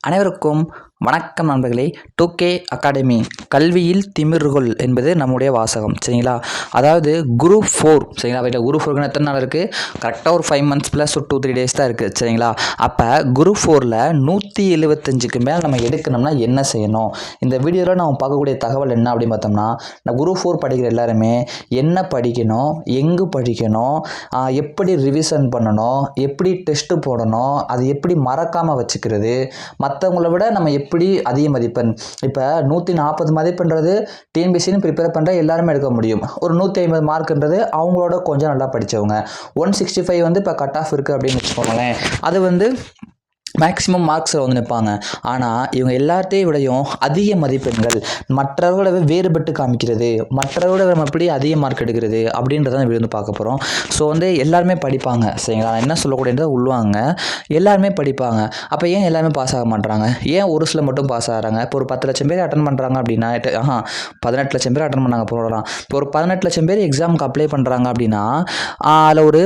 அனைவருக்கும் வணக்கம் நண்பர்களே. 2K அகாடமி கல்வியில் திமிர்கொள் என்பது நம்முடைய வாசகம். சரிங்களா? அதாவது குரூப் 4 சரிங்களா? வீட்டில் குரூப் 4க்கு எத்தனை நாள் இருக்குது? கரெக்டாக ஒரு 5 months ப்ளஸ் ஒரு 2-3 days தான் இருக்குது. சரிங்களா? அப்போ குரூப் 4ல் 175க்கு மேலே நம்ம எடுக்கணும்னா என்ன செய்யணும்? இந்த வீடியோவில் நம்ம பார்க்கக்கூடிய தகவல் என்ன அப்படின்னு பார்த்தோம்னா, நான் குரூப் 4 படிக்கிற எல்லாருமே என்ன படிக்கணும், எங்கு படிக்கணும், எப்படி ரிவிஷன் பண்ணணும், எப்படி டெஸ்ட்டு போடணும், அது எப்படி மறக்காமல் வச்சுக்கிறது, மற்றவங்கள விட நம்ம எப்படி அதிக மதிப்பெண். இப்போ 140 மதிப்பெண்றது டிஎன்பிஎஸ்சின்னு ப்ரிப்பேர் பண்ணுற எல்லாருமே எடுக்க முடியும். ஒரு 150 மார்க்ன்றது அவங்களோட கொஞ்சம் நல்லா படித்தவங்க. 165 வந்து இப்போ கட் ஆஃப் இருக்குது அப்படின்னு வச்சுக்கோங்களேன். அது வந்து மேக்ஸிமம் மார்க்ஸில் வந்து நிற்பாங்க. ஆனால் இவங்க எல்லாத்தையும் விடையும் அதிக மதிப்பெண்கள், மற்றவர்களை வேறுபட்டு காமிக்கிறது, மற்றவர்களை நம்ம எப்படி அதிக மார்க் எடுக்கிறது அப்படின்றத நம்ம வந்து பார்க்க போகிறோம். ஸோ வந்து எல்லாருமே படிப்பாங்க. சரிங்களா? நான் என்ன சொல்லக்கூடியதை உள்வாங்க. எல்லாருமே படிப்பாங்க. அப்போ ஏன் எல்லாருமே பாஸ் ஆக மாட்டாங்க? ஏன் ஒரு சில மட்டும் பாஸ் ஆகிறாங்க? இப்போ ஒரு 10 லட்சம் பேர் அட்டன் பண்ணுறாங்க அப்படின்னா 18 லட்சம் பேர் அட்டன் பண்ணாங்க போகலாம். இப்போ ஒரு 18 லட்சம் பேர் எக்ஸாமுக்கு அப்ளை பண்ணுறாங்க அப்படின்னா அதில் ஒரு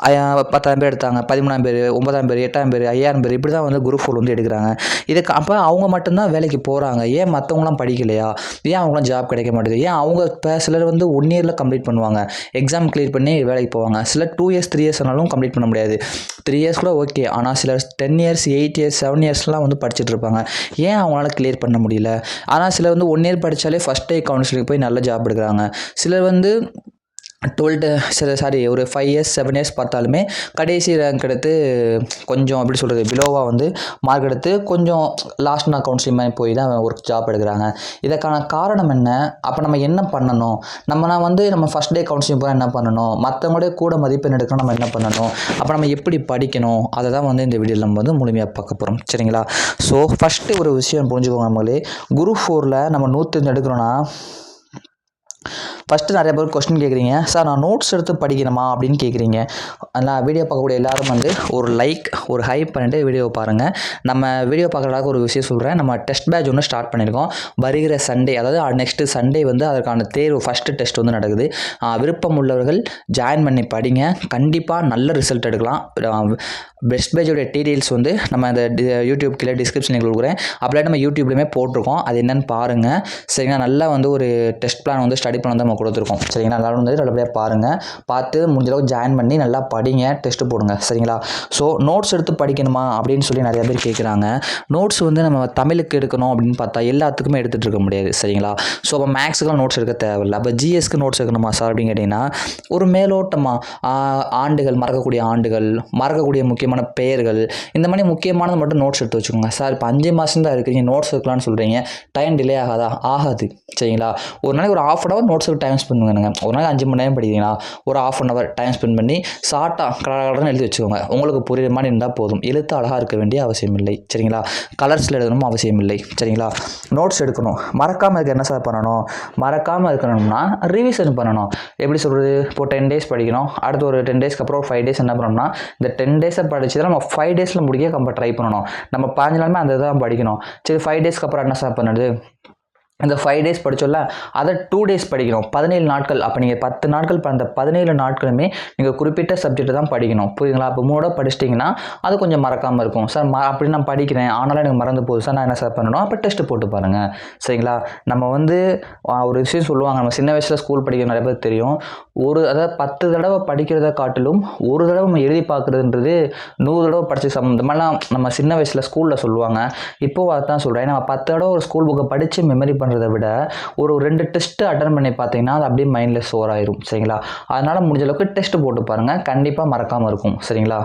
10,000 பேர் எடுத்தாங்க, 13,000 பேர், 9,000 பேர், 8,000 பேர், 5,000 பேர், இப்படி தான் வந்து குரூப் 4 வந்து எடுக்கிறாங்க. இதுக்கு அப்போ அவங்க மட்டும்தான் வேலைக்கு போகிறாங்க. ஏன் மற்றவங்களாம் படிக்கலையா? ஏன் அவங்களாம் ஜாப் கிடைக்க மாட்டேது? ஏன் அவங்க இப்போ சிலர் வந்து 1 yearல கம்ப்ளீட் பண்ணுவாங்க, எக்ஸாம் கிளியர் பண்ணி வேலைக்கு போவாங்க. சிலர் 2 years 3 years ஆனாலும் கம்ப்ளீட் பண்ண முடியாது. 3 years கூட ஓகே. ஆனால் சிலர் 10 years 8 years 7 yearsலாம் வந்து படிச்சுட்டு இருப்பாங்க. ஏன் அவங்களால கிளியர் பண்ண முடியல? ஆனால் சிலர் வந்து 1 year படித்தாலே ஃபஸ்ட் டே கவுன்சிலிங் போய் நல்ல ஜாப் எடுக்கிறாங்க. சிலர் வந்து 12 ஒரு 5 years 7 years பார்த்தாலுமே கடைசி ரேங்க் எடுத்து கொஞ்சம் எப்படி சொல்கிறது, பிலோவாக வந்து மார்க் எடுத்து கொஞ்சம் லாஸ்ட் நான் கவுன்சிலிங் மாதிரி போய் தான் ஒரு ஜாப் எடுக்கிறாங்க. இதற்கான காரணம் என்ன? அப்போ நம்ம என்ன பண்ணணும்? நம்ம ஃபஸ்ட் டே கவுன்சிலிங் போய் என்ன பண்ணணும்? மற்றவங்களோட கூட மதிப்பெண் எடுக்கணும், நம்ம என்ன பண்ணணும்? அப்போ நம்ம எப்படி படிக்கணும்? அதை தான் வந்து இந்த வீடியோவில் நம்ம வந்து முழுமையாக பார்க்க போகிறோம். சரிங்களா? ஸோ ஃபஸ்ட்டு ஒரு விஷயம் புரிஞ்சுக்கோங்க நம்மளே. குரூப் 4ல் நம்ம 105 எடுக்கிறோன்னா, ஃபஸ்ட்டு நிறைய பேர் கொஸ்டின் கேட்குறீங்க, சார் நான் நோட்ஸ் எடுத்து படிக்கணுமா அப்படின்னு கேட்குறீங்க. நான் வீடியோ பார்க்கக்கூடிய எல்லாரும் வந்து ஒரு லைக் ஒரு ஹைப் பண்ணிட்டு வீடியோவை பாருங்கள். நம்ம வீடியோ பார்க்குறதுக்கு ஒரு விஷயம் சொல்கிறேன். நம்ம டெஸ்ட் பேட்ச் ஒன்று ஸ்டார்ட் பண்ணியிருக்கோம். வருகிற சண்டே, அதாவது நெக்ஸ்ட்டு சண்டே வந்து அதற்கான தேர்வு ஃபஸ்ட்டு டெஸ்ட் வந்து நடக்குது. விருப்பம் உள்ளவர்கள் ஜாயின் பண்ணி படிங்க. கண்டிப்பாக நல்ல ரிசல்ட் எடுக்கலாம். பெஸ்ட் பேட்சோடைய டீட்டெயில்ஸ் வந்து நம்ம இந்த யூடியூப் கீழே டிஸ்கிரிப்ஷனில் கொடுக்குறேன். அப்படியே நம்ம யூடியூப்லேயுமே போட்டிருக்கோம். அது என்னென்னு பாருங்கள். சரிங்களா? நல்லா வந்து ஒரு டெஸ்ட் பிளான் வந்து ஸ்டடி பிளான் வந்து நம்ம கொடுத்துருக்கோம். சரிங்களா? எல்லாரும் வந்து நல்லபடியாக பாருங்கள். பார்த்து முடிஞ்சளவுக்கு ஜாயின் பண்ணி நல்லா படிங்க, டெஸ்ட்டு போடுங்க. சரிங்களா? ஸோ நோட்ஸ் எடுத்து படிக்கணுமா அப்படின்னு சொல்லி நிறைய பேர் கேட்குறாங்க. நோட்ஸ் வந்து நம்ம தமிழுக்கு எடுக்கணும் அப்படின்னு பார்த்தா எல்லாத்துக்குமே எடுத்துகிட்டு இருக்க முடியாது. சரிங்களா? ஸோ அப்போ மேக்ஸுக்கெல்லாம் நோட்ஸ் எடுக்க தேவையில்லை. அப்போ ஜிஎஸ்க்கு நோட்ஸ் எடுக்கணுமா சார் அப்படின்னு கேட்டிங்கன்னா, ஒரு மேலோட்டமாக ஆண்டுகள், மறக்கக்கூடிய ஆண்டுகள், மறக்கக்கூடிய முக்கியமான பெயர்கள், இந்த மாதிரி முக்கியமானது மட்டும் நோட்ஸ் எடுத்து வச்சுக்கோங்க. சார் இப்போ 5 மாதம் தான் இருக்குது, நீங்கள் நோட்ஸ் எடுக்கலாம்னு சொல்கிறீங்க, டைம் டிலே ஆகாதா? ஆகாது. சரிங்களா? ஒரு நாளைக்கு ஒரு 1/2 hour நோட்ஸுக்கு டைம் ஸ்பெண்ட் பண்ணுங்க. ஒரு நாளைக்கு 5 மணி நேரம் படிக்கிறீங்கன்னா ஒரு 1/2 hour டைம் ஸ்பெண்ட் பண்ணி ஷார்ட்டாக கடகடன்னு எழுதி வச்சுக்கோங்க. உங்களுக்கு புரியுற மாதிரி இருந்தால் போதும். எழுத்து அழகாக இருக்க வேண்டிய அவசியம் இல்லை. சரிங்களா? கலர்ஸில் எழுதணும் அவசியம் இல்லை. சரிங்களா? நோட்ஸ் எடுக்கணும். மறக்காமல் இருக்க என்ன சார் பண்ணணும்? மறக்காமல் இருக்கணும்னா ரிவிஷன் பண்ணணும். எப்படி சொல்கிறது? இப்போ 10 days படிக்கணும், அடுத்து ஒரு 10 daysக்கு அப்புறம் ஒரு 5 days என்ன பண்ணணும்னா, இந்த 10 days படிச்சு தான் நம்ம 5 daysல முடிக்க நம்ம ட்ரை பண்ணணும். நம்ம 15 நாளுமே அந்த தான் படிக்கணும். சரி, 5 daysக்கு அப்புறம் என்ன சார் பண்ணுறது? இந்த 5 days படிச்சோல்ல, அதை 2 days படிக்கணும். 17 நாட்கள். அப்போ நீங்கள் 10 நாட்கள், அந்த 17 நாட்களுமே நீங்கள் குறிப்பிட்ட சப்ஜெக்ட் தான் படிக்கணும். புரியுதுங்களா? அப்போ மூட படிச்சிட்டிங்கன்னா அது கொஞ்சம் மறக்காமல் இருக்கும். சார் அப்படி நான் படிக்கிறேன், ஆனாலும் எனக்கு மறந்து போகுது சார், நான் என்ன சார் பண்ணணும்? அப்போ டெஸ்ட்டு போட்டு பாருங்கள். சரிங்களா? நம்ம வந்து ஒரு விஷயம் சொல்லுவாங்க, நம்ம சின்ன வயசில் ஸ்கூல் படிக்கிற நிறைய பேர் தெரியும். அதாவது 10 தடவை படிக்கிறத காட்டிலும் ஒரு தடவை நம்ம எழுதி பார்க்குறதுன்றது 100 தடவை படித்து சம்மந்தமெல்லாம் நம்ம சின்ன வயசில் ஸ்கூலில் சொல்லுவாங்க. இப்போது அதான் சொல்கிறேன். நம்ம 10 தடவை ஒரு ஸ்கூல் புக்கை படித்து மெமரி பண்ணுறதை விட ஒரு 2 டெஸ்ட்டு அட்டன் பண்ணி பார்த்தீங்கன்னா அது அப்படியே மைண்டில் ஸ்டோர் ஆயிரும். சரிங்களா? அதனால் முடிஞ்ச அளவுக்கு டெஸ்ட்டு போட்டு பாருங்கள். கண்டிப்பாக மறக்காமல் இருக்கும். சரிங்களா?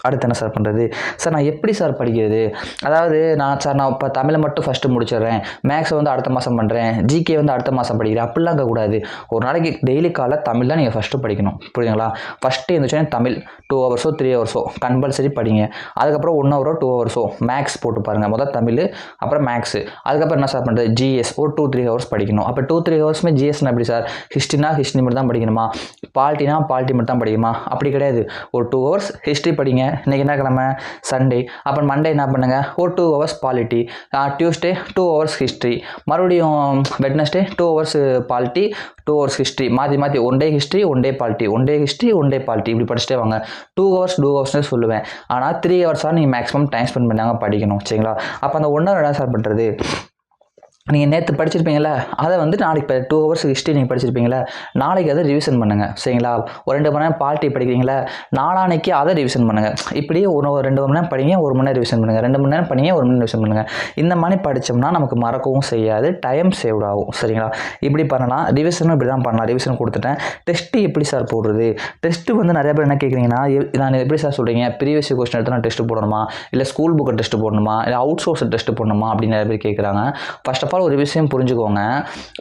அடுத்து என்ன சார் பண்ணுறது? சார் நான் எப்படி சார் படிக்கிறது? அதாவது நான் இப்போ தமிழை மட்டும் ஃபஸ்ட்டு முடிச்சிடுறேன், மேக்ஸை வந்து அடுத்த மாதம் பண்ணுறேன், ஜிகே வந்து அடுத்த மாதம் படிக்கிறேன், அப்படிலாம் இருக்கக்கூடாது. ஒரு நாளைக்கு டெய்லி காலை தமிழ் தான் நீங்கள் ஃபஸ்ட்டு படிக்கணும். புரியுதுங்களா? ஃபஸ்ட்டு இருந்துச்சுன்னா தமிழ் 2 hours 3 hours கம்பல்சரி படிங்க. அதுக்கப்புறம் 1 hour 2 hours மேக்ஸ் போட்டு பாருங்கள். முதல் தமிழ், அப்புறம் மேக்ஸு, அதுக்கப்புறம் என்ன சார் பண்ணுறது? ஜிஎஸ் ஒரு 2-3 ஹவர்ஸ் படிக்கணும். அப்போ 2-3 ஹவர்ஸுமே ஜிஎஸ்னா எப்படி சார்? ஹிஸ்ட்ரினா ஹிஸ்ட்ரி மட்டும் தான் படிக்கணுமா? பாலிட்டினா பாலிட்டி மட்டும் தான் படிக்கணுமா? அப்படி கிடையாது. ஒரு 2 ஹவர்ஸ் ஹிஸ்ட்ரி படிங்க. இன்றைக்கி என்ன கிழமை? சண்டே. அப்புறம் மண்டே என்ன பண்ணுங்கள்? ஒரு 2 hours polity, Tuesday 2 hours history, மறுபடியும் Wednesday 2 hours polity, 2 hours history, மாற்றி மாற்றி one day history one day polity, one day history one day polity, இப்படி படிச்சுட்டே வாங்க. 2 ஹவர்ஸ்னே சொல்லுவேன். ஆனால் 3 ஹவர்ஸாக நீங்கள் மேக்ஸிமம் டைம் ஸ்பெண்ட் பண்ணாங்க படிக்கணும். சரிங்களா? அப்போ அந்த 1 ஹவர் என்ன சார் பண்ணுறது? நீங்கள் நேற்று படிச்சிருப்பீங்களா, அதை வந்து நாளைக்கு இப்போ 2 ஹவர்ஸ் ஹிஸ்ட்ரி நீங்கள் படிச்சிருப்பீங்களா, நாளைக்கு அதை ரிவிஷன் பண்ணுங்கள். சரிங்களா? ஒரு 2 மணி நேரம் பாலிட்டி படிக்கிறீங்களா, நாளானைக்கு அதை ரிவிஷன் பண்ணுங்கள். இப்படியே ஒரு 2 மணி நேரம் படிங்க, 1 மணி நேரம் ரிவிஷன் பண்ணுங்கள், 2 மணி நேரம் படிங்க, 1 மணி நேரம் ரிவிஷன் பண்ணுங்கள். இந்த மாதிரி படித்தோம்னா நமக்கு மறக்கவும் செய்யாது, டைம் சேவ் ஆகும். சரிங்களா? இப்படி பண்ணலாம். ரிவிஷனும் இப்படி தான் பண்ணலாம். ரிவிஷன் கொடுத்துட்டேன். டெஸ்ட்டு எப்படி சார் போடுறது? டெஸ்ட்டு வந்து நிறைய பேர் என்ன கேட்குறீங்கன்னா, நான் எப்படி சார் சொல்கிறீங்க, ப்ரீவியஸ் கொஸ்டின் எடுத்து நான் டெஸ்ட்டு போடணுமா, இல்லை ஸ்கூல் புக்கை டெஸ்ட்டு போடணுமா, இல்லை அவுட் சோர்ஸ் டெஸ்ட்டு போடணுமா அப்படின்னு நிறைய பேர் கேட்குறாங்க. ஃபர்ஸ்ட் ஆஃப் ஆல் ஒரு விஷயம் புரிஞ்சுக்கோங்க,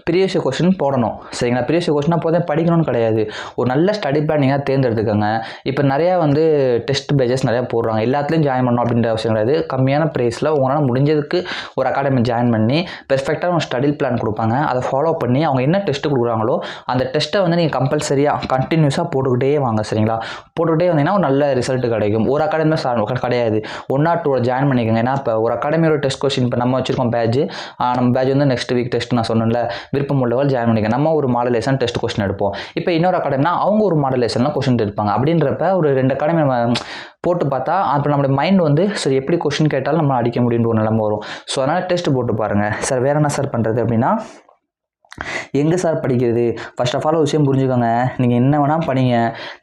ப்ரீவியஸ் கொஸ்டின் போடணும். சரிங்களா? ப்ரீவியஸ் கொஸ்டின் அப்போதே படிக்கணும்னு கிடையாது. ஒரு நல்ல ஸ்டடி பிளான் நீங்கள் தேர்ந்தெடுத்துக்கோங்க. இப்போ நிறையா வந்து டெஸ்ட் பேஜஸ் நிறையா போடுறாங்க. எல்லாத்துலேயும் ஜாயின் பண்ணணும் அப்படின்ற அவசியம் கிடையாது. கம்மியான ப்ரைஸில் உங்களால் முடிஞ்சதுக்கு ஒரு அகாடமி ஜாயின் பண்ணி பெர்ஃபெக்டாக ஒரு ஸ்டடி பிளான் கொடுப்பாங்க. அதை ஃபாலோ பண்ணி அவங்க என்ன டெஸ்ட்டு கொடுக்குறாங்களோ அந்த டெஸ்ட்டை வந்து நீங்கள் கம்பல்சரியாக கண்டினியூஸாக போட்டுக்கிட்டே வாங்க. சரிங்களா? போட்டுக்கிட்டே வந்தீங்கன்னா ஒரு நல்ல ரிசல்ட் கிடைக்கும். ஒரு அகாடமியில் கிடையாது, 1 or 2 ஜாயின் பண்ணிக்கோங்க. ஏன்னா இப்போ ஒரு அகாடமியோட டெஸ்ட் கொஸ்டின் இப்போ நம்ம வச்சுருக்கோம் பேட்ச், நம்ம பேட்ச் வந்து நெக்ஸ்ட் வீக் டெஸ்ட் நான் சொன்னேன்ல, விருப்பம் உள்ளவர்கள் ஜாயின் பண்ணிக்க. நம்ம ஒரு மாடலேஷன் டெஸ்ட் கொஸ்டின் எடுப்போம். இப்போ இன்னொரு அகாடமினா அவங்க ஒரு மாடலேஷனில் கொஸ்டின் எடுப்பாங்க. அப்படின்றப்ப ஒரு 2 அகாடமி நம்ம போட்டு பார்த்தா அப்போ நம்மளுடைய மைண்ட் வந்து சரி எப்படி கொஸ்டின் கேட்டாலும் நம்ம அடிக்க முடியுன்ற ஒரு நிலைமை வரும். ஸோ அதனால் டெஸ்ட் போட்டு பாருங்கள். சார் வேறு என்ன சார் பண்ணுறது அப்படின்னா, எங்கே சார் படிக்கிறது? ஃபர்ஸ்ட் ஆஃப் ஆல் ஒரு விஷயம் புரிஞ்சுக்கோங்க, நீங்கள் என்ன வேணால் படிங்க.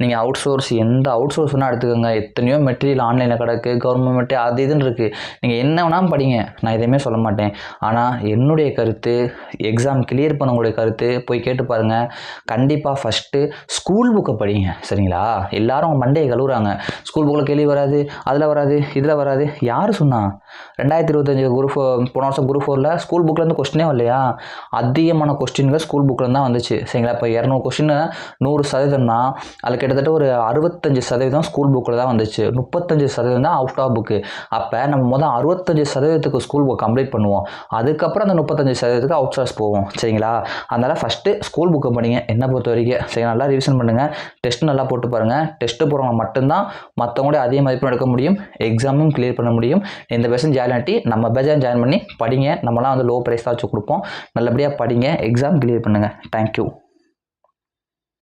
நீங்கள் அவுட் சோர்ஸ் எந்த அவுட் சோர்ஸ் வேணால் எடுத்துக்கோங்க. எத்தனையோ மெட்டீரியல் ஆன்லைனில் கிடக்கு, கவர்மெண்ட் அது இதுன்னு இருக்குது. நீங்கள் என்ன வேணால் படிங்க, நான் எதையுமே சொல்ல மாட்டேன். ஆனால் என்னுடைய கருத்து, எக்ஸாம் கிளியர் பண்ணவங்களுடைய கருத்து போய் கேட்டு பாருங்கள். கண்டிப்பாக ஃபஸ்ட்டு ஸ்கூல் புக்கை படிங்க. சரிங்களா? எல்லாரும் மண்டையை கழுவுறாங்க, ஸ்கூல் புக்கில் கேள்வி வராது, அதில் வராது, இதில் வராது. யார் சொன்னா? 2025 குரூப் போன வருஷம் குரூப் 4ல் ஸ்கூல் புக்கிலேருந்து கொஸ்டினே வரலையா? அதிகமான கொஸ்டின்கள் ஸ்கூல் புக்கில் தான் வந்துச்சு. சரிங்களா? இப்போ 200 கொஸ்டின் 100%னா அதில் கிட்டத்தட்ட ஒரு 65% ஸ்கூல் புக்கில் தான் வந்துச்சு, 35% தான் அவுட் ஆஃப் புக்கு. அப்போ நம்ம முதல் 65% ஸ்கூல் புக் கம்ப்ளீட் பண்ணுவோம், அதுக்கப்புறம் அந்த 35% அவுட் சோர்ஸ் போவோம். சரிங்களா? அதனால் ஃபஸ்ட்டு ஸ்கூல் புக்கை படிங்க. என்னை பொறுத்த வரைக்கும் சரி, நல்லா ரிவிஷன் பண்ணுங்கள், டெஸ்ட்டு நல்லா போட்டு பாருங்கள். டெஸ்ட்டு போகிறவங்க மட்டும்தான் மற்றவங்களோட அதிக மதிப்பெண் எடுக்க முடியும், எக்ஸாமும் கிளியர் பண்ண முடியும். இந்த பேஜ் நம்ம பேஜை ஜாயின் பண்ணி படிங்க. நம்மளாம் வந்து லோ ப்ரைஸ் தான் வச்சு கொடுப்போம். நல்லபடியாக படிங்க, எக்ஸாம் கிளியர் பண்ணுங்கள். தேங்க்யூ.